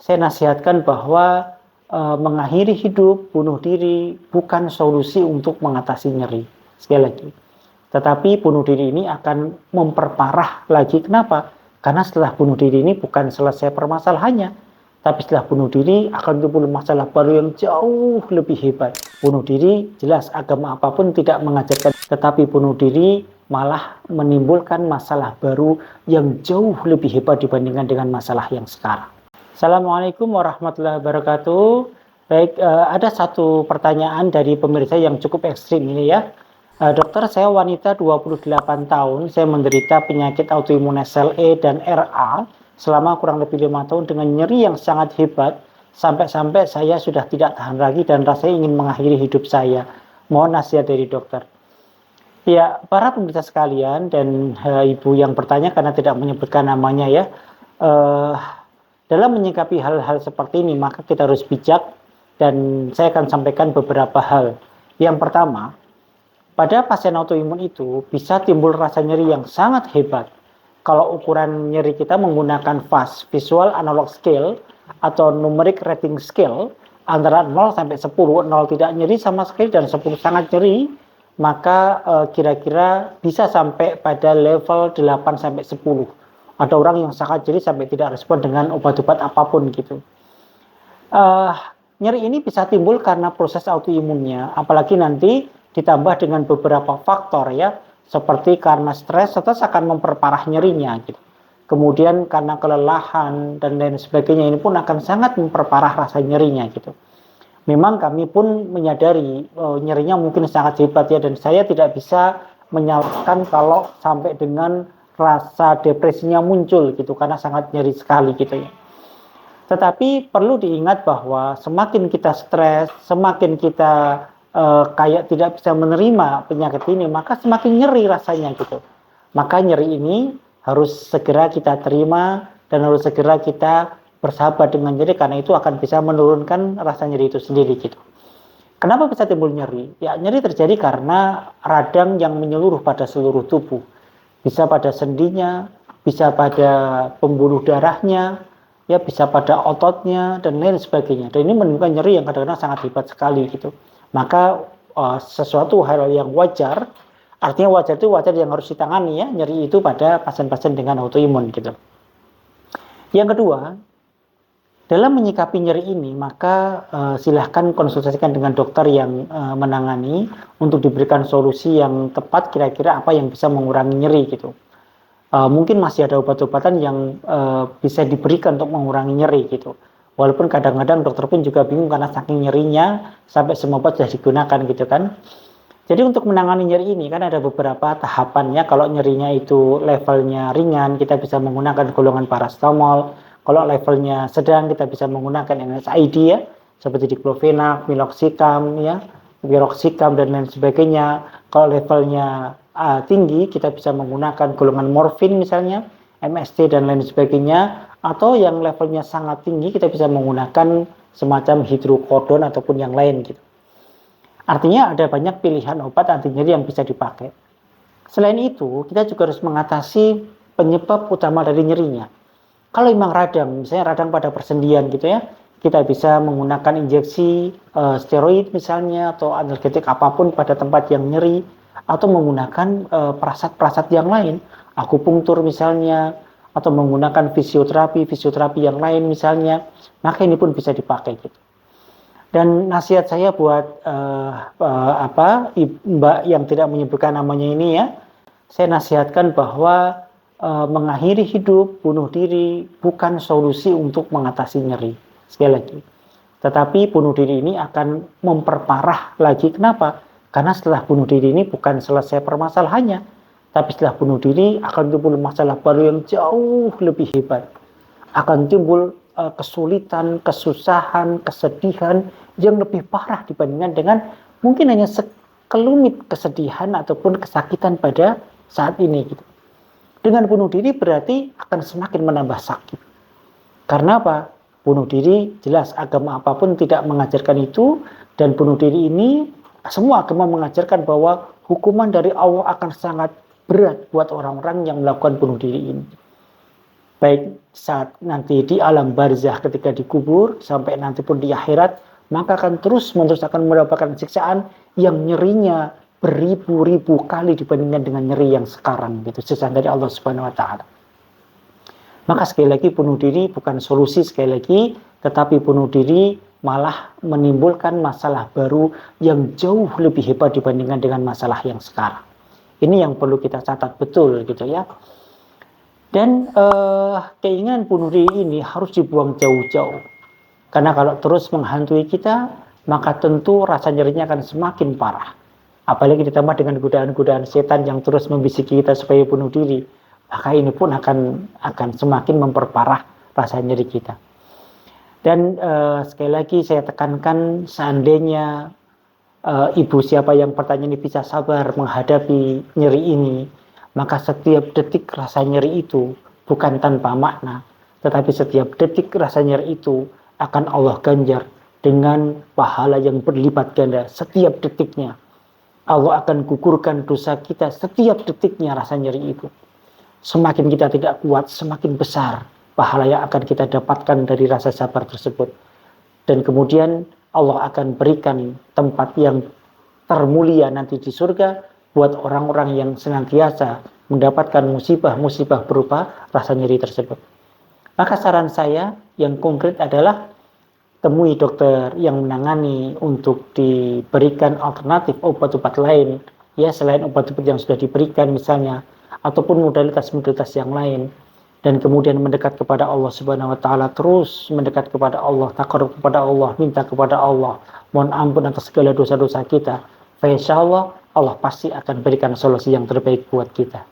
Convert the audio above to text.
saya nasihatkan bahwa mengakhiri hidup, bunuh diri bukan solusi untuk mengatasi nyeri. Sekali lagi, tetapi bunuh diri ini akan memperparah lagi. Kenapa? Karena setelah bunuh diri ini bukan selesai permasalahannya, tapi setelah bunuh diri akan timbul masalah baru yang jauh lebih hebat. Bunuh diri jelas agama apapun tidak mengajarkan, tetapi bunuh diri malah menimbulkan masalah baru yang jauh lebih hebat dibandingkan dengan masalah yang sekarang. Assalamualaikum warahmatullahi wabarakatuh. Baik, ada satu pertanyaan dari pemirsa yang cukup ekstrim ini ya. Dokter, saya wanita 28 tahun, saya menderita penyakit autoimun SLE dan RA selama kurang lebih 5 tahun dengan nyeri yang sangat hebat, sampai-sampai saya sudah tidak tahan lagi dan rasanya ingin mengakhiri hidup saya. Mohon nasihat dari dokter. Ya, para pemirsa sekalian dan ibu yang bertanya karena tidak menyebutkan namanya ya, dalam menyikapi hal-hal seperti ini maka kita harus bijak dan saya akan sampaikan beberapa hal. Yang pertama, pada pasien autoimun itu bisa timbul rasa nyeri yang sangat hebat. Kalau ukuran nyeri kita menggunakan VAS, Visual Analog Scale, atau Numeric Rating Scale, antara 0 sampai 10, 0 tidak nyeri sama sekali dan 10 sangat nyeri, maka kira-kira bisa sampai pada level 8 sampai 10. Ada orang yang sangat nyeri sampai tidak respon dengan obat-obat apapun gitu. Nyeri ini bisa timbul karena proses autoimunnya, apalagi nanti ditambah dengan beberapa faktor ya, seperti karena stres akan memperparah nyerinya gitu. Kemudian karena kelelahan dan lain sebagainya, ini pun akan sangat memperparah rasa nyerinya gitu. Memang kami pun menyadari nyerinya mungkin sangat hebat ya, dan saya tidak bisa menyalahkan kalau sampai dengan rasa depresinya muncul gitu karena sangat nyeri sekali gitu ya. Tetapi perlu diingat bahwa semakin kita stres, semakin kita kayak tidak bisa menerima penyakit ini, maka semakin nyeri rasanya gitu. Maka nyeri ini harus segera kita terima dan harus segera kita bersahabat dengan nyeri, karena itu akan bisa menurunkan rasa nyeri itu sendiri gitu. Kenapa bisa timbul nyeri? Ya, nyeri terjadi karena radang yang menyeluruh pada seluruh tubuh. Bisa pada sendinya, bisa pada pembuluh darahnya, ya bisa pada ototnya dan lain sebagainya. Dan ini menimbulkan nyeri yang kadang-kadang sangat hebat sekali gitu. Maka sesuatu hal yang wajar, artinya wajar itu wajar yang harus ditangani ya, nyeri itu pada pasien-pasien dengan autoimun gitu. Yang kedua, dalam menyikapi nyeri ini maka silahkan konsultasikan dengan dokter yang menangani untuk diberikan solusi yang tepat, kira-kira apa yang bisa mengurangi nyeri gitu. Mungkin masih ada obat-obatan yang bisa diberikan untuk mengurangi nyeri gitu. Walaupun kadang-kadang dokter pun juga bingung karena saking nyerinya sampai semua obat sudah digunakan gitu kan. Jadi untuk menangani nyeri ini kan ada beberapa tahapannya. Kalau nyerinya itu levelnya ringan, kita bisa menggunakan golongan paracetamol. Kalau levelnya sedang, kita bisa menggunakan NSAID ya, seperti diclofenac, meloxicam ya, piroxicam dan lain sebagainya. Kalau levelnya tinggi, kita bisa menggunakan golongan morfin misalnya, MST dan lain sebagainya. Atau yang levelnya sangat tinggi, kita bisa menggunakan semacam hidrokodon ataupun yang lain gitu. Artinya ada banyak pilihan obat anti nyeri yang bisa dipakai. Selain itu, kita juga harus mengatasi penyebab utama dari nyerinya. Kalau memang radang, misalnya radang pada persendian gitu ya, kita bisa menggunakan injeksi steroid misalnya, atau analgetik apapun pada tempat yang nyeri, atau menggunakan perasat-perasat yang lain, akupunktur misalnya, atau menggunakan fisioterapi yang lain misalnya, maka ini pun bisa dipakai gitu. Dan nasihat saya buat Mbak yang tidak menyebutkan namanya ini ya, saya nasihatkan bahwa mengakhiri hidup, bunuh diri bukan solusi untuk mengatasi nyeri. Sekali lagi, tetapi bunuh diri ini akan memperparah lagi. Kenapa? Karena setelah bunuh diri ini bukan selesai permasalahannya, tapi setelah bunuh diri akan timbul masalah baru yang jauh lebih hebat. Akan timbul kesulitan, kesusahan, kesedihan yang lebih parah dibandingkan dengan mungkin hanya sekelumit kesedihan ataupun kesakitan pada saat ini gitu. Dengan bunuh diri berarti akan semakin menambah sakit. Karena apa? Bunuh diri jelas agama apapun tidak mengajarkan itu, dan bunuh diri ini semua agama mengajarkan bahwa hukuman dari Allah akan sangat berat buat orang-orang yang melakukan bunuh diri ini. baik saat nanti di alam barzah ketika dikubur sampai nanti pun di akhirat, maka akan terus-menerus akan mendapatkan siksaan yang nyerinya beribu-ribu kali dibandingkan dengan nyeri yang sekarang gitu, siksaan dari Allah Subhanahu wa taala. Maka sekali lagi bunuh diri bukan solusi sekali lagi, tetapi bunuh diri malah menimbulkan masalah baru yang jauh lebih hebat dibandingkan dengan masalah yang sekarang. Ini yang perlu kita catat betul gitu ya. Dan keinginan bunuh diri ini harus dibuang jauh-jauh. Karena kalau terus menghantui kita, maka tentu rasa nyerinya akan semakin parah. Apalagi ditambah dengan godaan-godaan setan yang terus membisiki kita supaya bunuh diri, maka ini pun akan semakin memperparah rasa nyeri kita. Dan sekali lagi saya tekankan, seandainya ibu siapa yang bertanya ini bisa sabar menghadapi nyeri ini, maka setiap detik rasa nyeri itu bukan tanpa makna, tetapi setiap detik rasa nyeri itu akan Allah ganjar dengan pahala yang berlipat ganda setiap detiknya. Allah akan gugurkan dosa kita setiap detiknya rasa nyeri itu. Semakin kita tidak kuat, semakin besar pahala yang akan kita dapatkan dari rasa sabar tersebut. Dan kemudian Allah akan berikan tempat yang termulia nanti di surga buat orang-orang yang senantiasa mendapatkan musibah-musibah berupa rasa nyeri tersebut. Maka saran saya yang konkret adalah temui dokter yang menangani untuk diberikan alternatif obat-obat lain ya selain obat-obat yang sudah diberikan misalnya, ataupun modalitas-modalitas yang lain, dan kemudian mendekat kepada Allah Subhanahu wa taala, terus mendekat kepada Allah, takarrub kepada Allah, minta kepada Allah, mohon ampun atas segala dosa-dosa kita. Insyaallah Allah pasti akan berikan solusi yang terbaik buat kita.